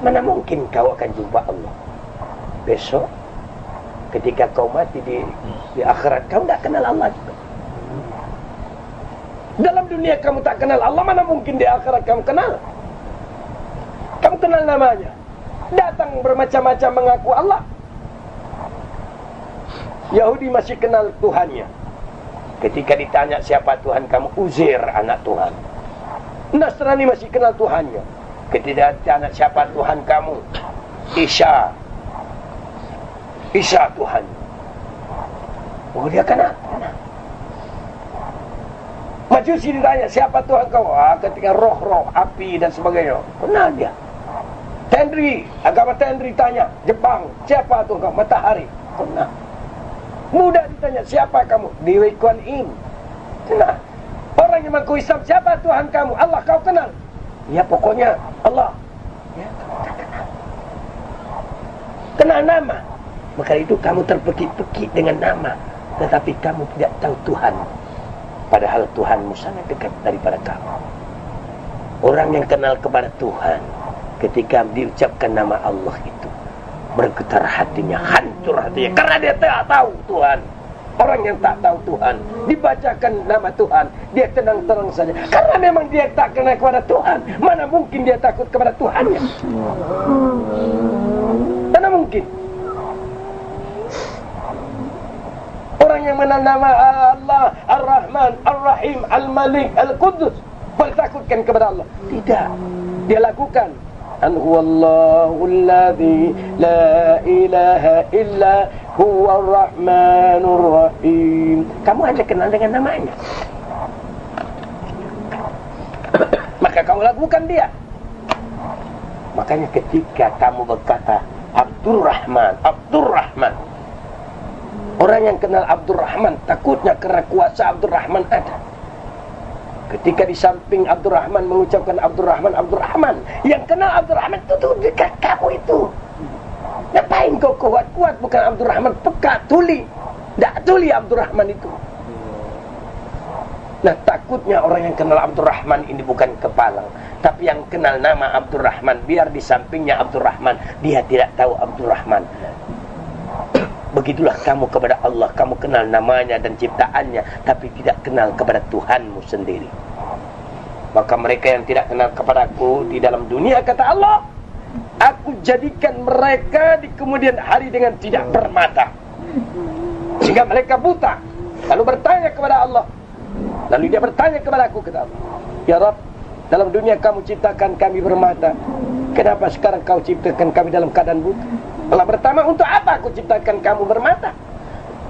Mana mungkin kau akan jumpa Allah besok ketika kau mati di akhirat. Kau tidak kenal Allah juga. Dalam dunia kamu tak kenal Allah, mana mungkin di akhirat kamu kenal? Kamu kenal namanya, datang bermacam-macam mengaku Allah. Yahudi masih kenal Tuhannya. Ketika ditanya siapa Tuhan kamu, Uzair anak Tuhan. Nasrani masih kenal Tuhannya. Ketika ditanya siapa Tuhan kamu, Isa Tuhan. Oh, dia kenal. Majusi ditanya siapa Tuhan kau, ketika roh-roh api dan sebagainya, kenal dia. Tendri, agama Tendri tanya Jepang, siapa Tuhan kau, matahari, kenal. Buddha ditanya siapa kamu, Dewi Kuan Im, kenal. Orang yang mengaku Islam, siapa Tuhan kamu, Allah, kau kenal? Ya pokoknya Allah. Ya, tak kenal. Kenal nama. Maka itu kamu terpekik-pekik dengan nama, tetapi kamu tidak tahu Tuhan. Padahal Tuhanmu sangat dekat daripada kamu. Orang yang kenal kepada Tuhan, ketika diucapkan nama Allah itu, bergetar hatinya, hancur hatinya, karena dia tak tahu Tuhan. Orang yang tak tahu Tuhan, dibacakan nama Tuhan, dia tenang-tenang saja, karena memang dia tak kenal kepada Tuhan. Mana mungkin dia takut kepada Tuhannya? Mana mungkin? Orang yang mengenal nama Allah, Ar-Rahman, Ar-Rahim, Al-Malik, Al-Qudus, boleh takutkan kepada Allah? Tidak. Dia lakukan. An huwallahu alladhi la ilaha illa huwa ar-Rahmanur Rahim. Kamu hanya kenal dengan namanya. Maka kamu lakukan dia. Makanya ketika kamu berkata Abdurrahman, Abdurrahman, orang yang kenal Abdurrahman takutnya karena kuasa Abdurrahman ada. Ketika di samping Abdurrahman mengucapkan Abdurrahman, Abdurrahman, yang kenal Abdurrahman itu tuh dekat kamu itu. Ngapain kau kuat-kuat, bukan Abdurrahman, peka, tuli. Tak tuli Abdurrahman itu. Nah, takutnya orang yang kenal Abdurrahman ini bukan kepalang, tapi yang kenal nama Abdurrahman, biar di sampingnya Abdurrahman, dia tidak tahu Abdurrahman. Begitulah kamu kepada Allah, kamu kenal namanya dan ciptaannya, tapi tidak kenal kepada Tuhanmu sendiri. Maka mereka yang tidak kenal kepadaku di dalam dunia, kata Allah, aku jadikan mereka di kemudian hari dengan tidak bermata, sehingga mereka buta. Lalu bertanya kepada Allah, lalu dia bertanya kepada aku, kata Allah, ya Rabb, dalam dunia kamu ciptakan kami bermata, kenapa sekarang kau ciptakan kami dalam keadaan buta? Allah bertanya, untuk apa aku ciptakan kamu bermata?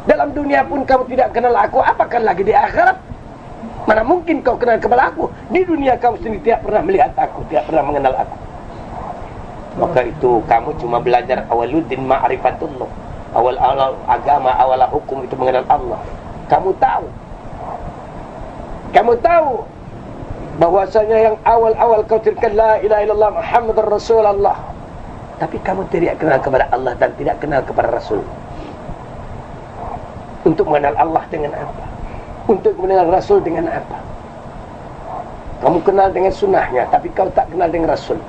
Dalam dunia pun kamu tidak kenal aku, apakah lagi di akhirat? Mana mungkin kau kenal kepada aku? Di dunia kamu sendiri tidak pernah melihat aku, tidak pernah mengenal aku. Maka itu kamu cuma belajar awaluddin ma'rifatullah. Awal agama, awal hukum itu mengenal Allah. Kamu tahu bahwasanya yang awal-awal kau ceritakan la ilaha illallah Muhammadur Rasulullah, tapi kamu tidak kenal kepada Allah dan tidak kenal kepada Rasul. Untuk mengenal Allah dengan apa? Untuk mengenal Rasul dengan apa? Kamu kenal dengan sunnahnya, tapi kau tak kenal dengan Rasul.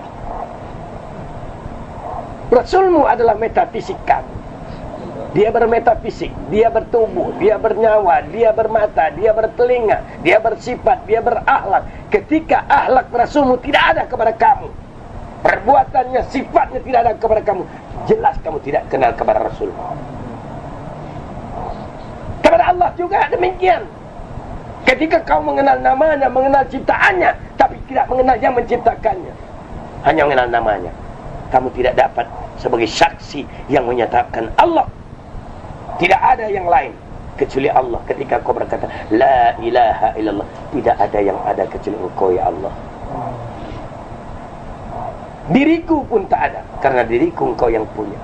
Rasulmu adalah metafisik kamu. Dia bermetafisik, dia bertubuh, dia bernyawa, dia bermata, dia bertelinga, dia bersifat, dia berakhlak. Ketika akhlak Rasulmu tidak ada kepada kamu, perbuatannya, sifatnya tidak ada kepada kamu, jelas kamu tidak kenal kepada Rasul. Kepada Allah juga demikian. Ketika kau mengenal namanya, mengenal ciptaannya, tapi tidak mengenal yang menciptakannya, hanya mengenal namanya, kamu tidak dapat sebagai saksi yang menyatakan Allah tidak ada yang lain kecuali Allah. Ketika kau berkata la ilaha illallah, tidak ada yang ada kecuali Engkau ya Allah. Diriku pun tak ada, karena diriku Engkau yang punya.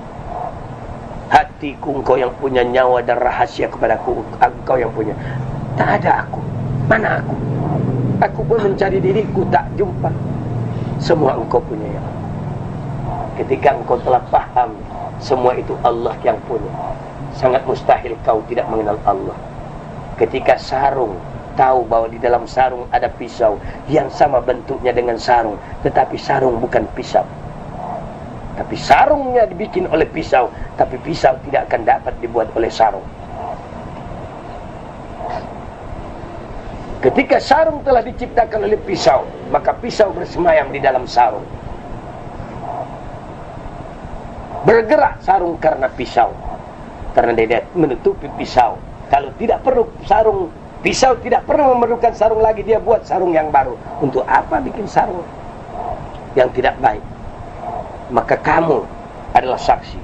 Hatiku Engkau yang punya, nyawa dan rahasia kepadaku Engkau yang punya. Tak ada aku. Mana aku? Aku pun mencari diriku, tak jumpa. Semua Engkau punya ya Allah. Ketika engkau telah paham semua itu Allah yang punya, sangat mustahil kau tidak mengenal Allah. Ketika sarung, tahu bahwa di dalam sarung ada pisau yang sama bentuknya dengan sarung, tetapi sarung bukan pisau. Tapi sarungnya dibikin oleh pisau, tapi pisau tidak akan dapat dibuat oleh sarung. Ketika sarung telah diciptakan oleh pisau, maka pisau bersemayam di dalam sarung. Bergerak sarung karena pisau, karena dia menutupi pisau. Kalau tidak perlu sarung, pisau tidak perlu memerlukan sarung lagi, dia buat sarung yang baru. Untuk apa bikin sarung yang tidak baik? Maka kamu adalah saksi.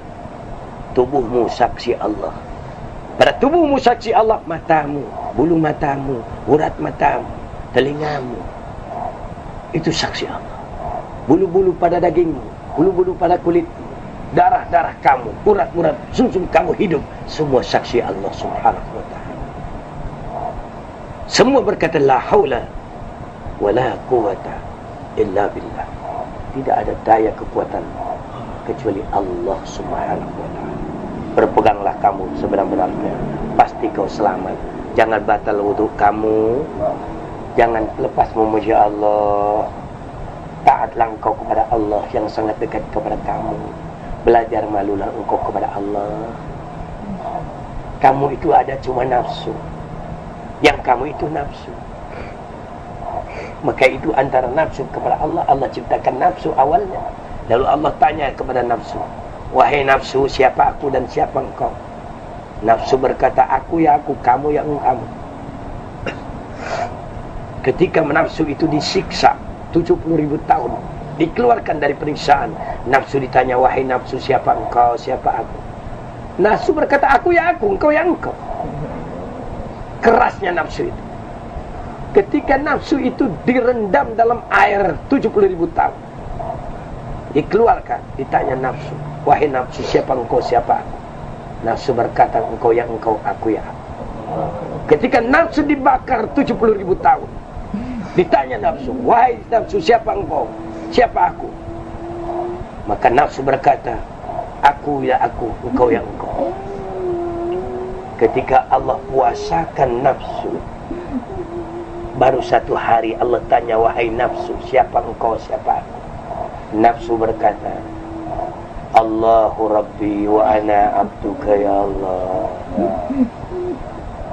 Tubuhmu saksi Allah. Pada tubuhmu saksi Allah, matamu, bulu matamu, urat matamu, telingamu, itu saksi Allah. Bulu-bulu pada dagingmu, bulu-bulu pada kulitmu, darah-darah kamu, urat-urat sumsum kamu hidup, semua saksi Allah Subhanahu wa ta'ala. Semua berkata la haula wala quwata illa billah. Tidak ada daya kekuatan kecuali Allah Subhanahu wa ta'ala. Berpeganglah kamu sebenar-benarnya, pasti kau selamat. Jangan batal wudhu kamu, jangan lepas memuji Allah. Taatlah engkau kepada Allah yang sangat dekat kepada kamu. Belajar malulah engkau kepada Allah. Kamu itu ada cuma nafsu. Yang kamu itu nafsu. Maka itu antara nafsu kepada Allah. Allah ciptakan nafsu awalnya. Lalu Allah tanya kepada nafsu, wahai nafsu, siapa aku dan siapa engkau? Nafsu berkata, aku ya aku, kamu ya kamu. Ketika nafsu itu disiksa 70.000 tahun, dikeluarkan dari periksaan, nafsu ditanya, wahai nafsu, siapa engkau, siapa aku? Nafsu berkata, aku ya aku, engkau ya engkau. Kerasnya nafsu itu. Ketika nafsu itu direndam dalam air 70.000 tahun, dikeluarkan, ditanya nafsu, wahai nafsu, siapa engkau, siapa aku? Nafsu berkata, engkau ya engkau, aku ya aku. Ketika nafsu dibakar 70.000 tahun, ditanya nafsu, wahai nafsu, siapa engkau, siapa aku? Maka nafsu berkata, aku ya aku, engkau ya engkau. Ketika Allah puasakan nafsu, baru satu hari Allah tanya, wahai nafsu, siapa engkau, siapa aku? Nafsu berkata, Allahu Rabbi wa ana abduka ya Allah.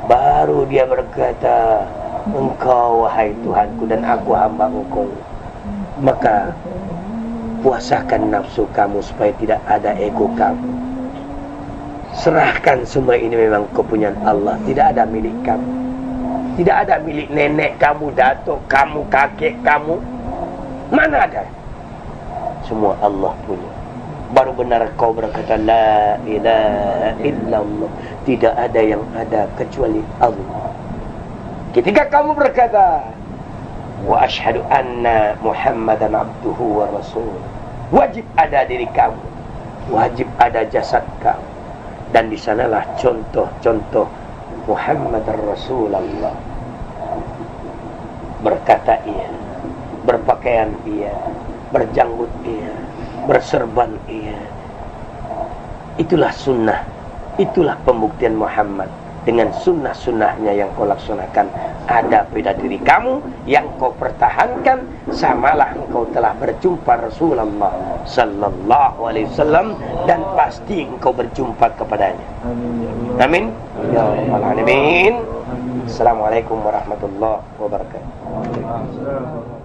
Baru dia berkata, engkau wahai Tuhanku dan aku hamba engkau. Maka puasakan nafsu kamu supaya tidak ada ego kamu. Serahkan semua ini memang kepunyaan Allah, tidak ada milik kamu. Tidak ada milik nenek kamu, datuk kamu, kakek kamu. Mana ada? Semua Allah punya. Baru benar kau berkata la ilaha illallah. Tidak ada yang ada kecuali Allah. Ketika kamu berkata wa asyhadu anna Muhammadan abduhu wa rasul, wajib ada diri kamu, wajib ada jasad kamu. Dan di sanalah contoh-contoh Muhammad Rasulullah. Berkata iya, berpakaian iya, berjanggut iya, berserban iya. Itulah sunnah, itulah pembuktian Muhammad. Dengan sunnah-sunnahnya yang kau laksanakan, ada pada diri kamu yang kau pertahankan, samalah engkau telah berjumpa Rasulullah sallallahu alaihi wasallam, dan pasti engkau berjumpa kepadanya. Amin ya rabbal alamin. Assalamualaikum warahmatullahi wabarakatuh.